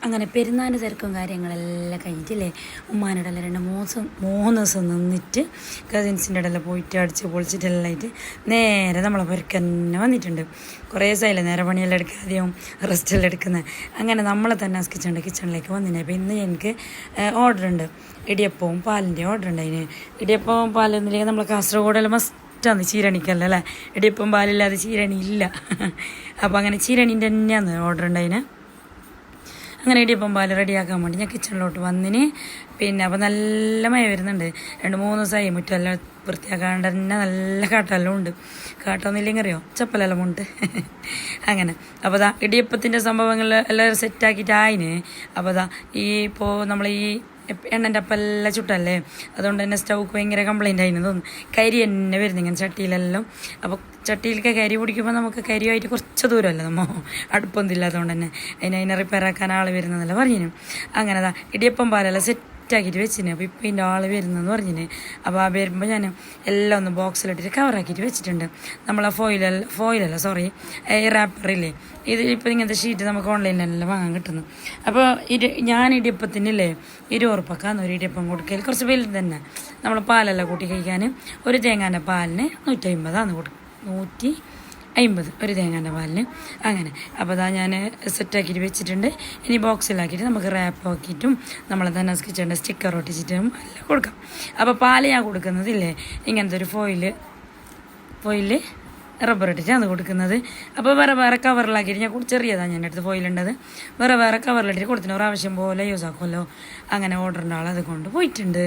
അങ്ങനെ പെരുന്നാളിൻ്റെ തിരക്കും കാര്യങ്ങളെല്ലാം കഴിഞ്ഞിട്ടില്ലേ ഉമ്മാൻ്റെ ഇടയിൽ മൂന്ന് ദിവസം നിന്നിട്ട് കസിൻസിൻ്റെ ഇടയിൽ പോയിട്ട് അടിച്ച് പൊളിച്ചിട്ടെല്ലാം ആയിട്ട് നേരെ നമ്മളെ പുരക്ക് തന്നെ വന്നിട്ടുണ്ട്. കുറേ ദിവസമായില്ലേ നേരെ പണിയെല്ലാം എടുക്കാതെയും റെസ്റ്റെല്ലാം എടുക്കുന്നത്. അങ്ങനെ നമ്മളെ തന്നെ കിച്ചണിലേക്ക് വന്നിനെ. അപ്പോൾ ഇന്ന് എനിക്ക് ഓർഡർ ഉണ്ട്, ഇടിയപ്പവും പാലിൻ്റെ ഓർഡർ ഉണ്ട്. അതിന് ഇടിയപ്പവും പാലൊന്നുമില്ലെങ്കിൽ നമ്മൾ കാസർഗോഡെല്ലാം മസ്റ്റാണ് ചീരണിക്കല്ല അല്ലേ, ഇടിയപ്പവും പാലില്ലാതെ ചീരണി ഇല്ല. അപ്പോൾ അങ്ങനെ ചീരണീൻ്റെ തന്നെയാണ് ഓർഡർ ഉണ്ട് അതിന്. അങ്ങനെ ഇടിയപ്പം പാൽ റെഡിയാക്കാൻ വേണ്ടി ഞാൻ കിച്ചണിലോട്ട് വന്നിന്. പിന്നെ അപ്പോൾ നല്ല മഴ വരുന്നുണ്ട്. 2-3 ദിവസമായി മുറ്റമെല്ലാം വൃത്തിയാക്കാണ്ട് തന്നെ നല്ല കാട്ടെല്ലാം ഉണ്ട്. കാട്ടൊന്നുമില്ലെങ്കിൽ അറിയോ ചപ്പലെല്ലാം ഉണ്ട്. അങ്ങനെ അപ്പോൾ അതാ ഇടിയപ്പത്തിൻ്റെ സംഭവങ്ങൾ എല്ലാം സെറ്റാക്കിയിട്ട് ആയിന്. അപ്പോൾ അതാ ഇപ്പോൾ നമ്മൾ ഈ എണ്ണൻ്റെ അപ്പെല്ലാം ചുട്ടല്ലേ, അതുകൊണ്ട് തന്നെ സ്റ്റൗക്ക് ഭയങ്കര കംപ്ലൈൻ്റ് ആയിരുന്നു തോന്നുന്നു. കരി തന്നെ വരുന്നു ഇങ്ങനെ ചട്ടിയിലെല്ലാം. അപ്പോൾ ചട്ടിയിലൊക്കെ കരി പിടിക്കുമ്പോൾ നമുക്ക് കരിയുമായിട്ട് കുറച്ച് ദൂരമല്ലേ നമ്മൾ അടുപ്പൊന്നും ഇല്ലാത്തതുകൊണ്ട് തന്നെ അതിനെ റിപ്പയർ ആക്കാൻ ആൾ വരുന്നതെന്നല്ല പറഞ്ഞു. അങ്ങനെ അതാ ഇടിയപ്പം പാലെല്ലാം സെറ്റാക്കിയിട്ട് വെച്ചിന്. അപ്പോൾ ഇപ്പം ഇതിൻ്റെ ആൾ വരുന്നതെന്ന് പറഞ്ഞിന്. അപ്പോൾ ആ വരുമ്പോൾ ഞാൻ എല്ലാം ഒന്ന് ബോക്സിലിട്ടിട്ട് കവറാക്കിയിട്ട് വെച്ചിട്ടുണ്ട്. നമ്മൾ ആ ഫോയിലല്ല സോറി ഈ റാപ്പറില്ലേ, ഇത് ഇപ്പോൾ ഇങ്ങനത്തെ ഷീറ്റ് നമുക്ക് ഓൺലൈനിലെല്ലാം വാങ്ങാൻ കിട്ടുന്നു. അപ്പോൾ ഞാൻ ഇടിയപ്പത്തിനില്ലേ 20 ഉറുപ്പക്കാന്ന് ഒരു ഇടിയപ്പം കൊടുക്കൽ, കുറച്ച് വലുത് തന്നെ. നമ്മൾ പാലെല്ലാം കൂട്ടി കഴിക്കാൻ ഒരു തേങ്ങാൻ്റെ പാലിന് 150 കൊടുക്കും, 150 ഒരു തേങ്ങാൻ്റെ പാലിന്. അങ്ങനെ അപ്പോൾ അതാ ഞാൻ സെറ്റാക്കിയിട്ട് വെച്ചിട്ടുണ്ട്. ഇനി ബോക്സിലാക്കിയിട്ട് നമുക്ക് റാപ്പ് ആക്കിയിട്ടും നമ്മളെ തന്നെ കിച്ചണിൻ്റെ സ്റ്റിക്കർ ഒട്ടിച്ചിട്ടും എല്ലാം കൊടുക്കാം. അപ്പോൾ പാല് ഞാൻ കൊടുക്കുന്നതില്ലേ ഇങ്ങനത്തെ ഒരു ഫോയില് റബ്ബർ ഇട്ടിട്ടാണ് കൊടുക്കുന്നത്. അപ്പോൾ വേറെ കവറിലാക്കിയിട്ട് ഞാൻ ചെറിയതാണ് ഞാൻ അടുത്ത് ഫോയിലുണ്ടത്. വേറെ കവറിലിട്ടിട്ട് കൊടുത്തിന് ഒരു ആവശ്യം പോലെ യൂസ് ആക്കുമല്ലോ. അങ്ങനെ ഓർഡറിൻ്റെ ആൾ അത് കൊണ്ട് പോയിട്ടുണ്ട്.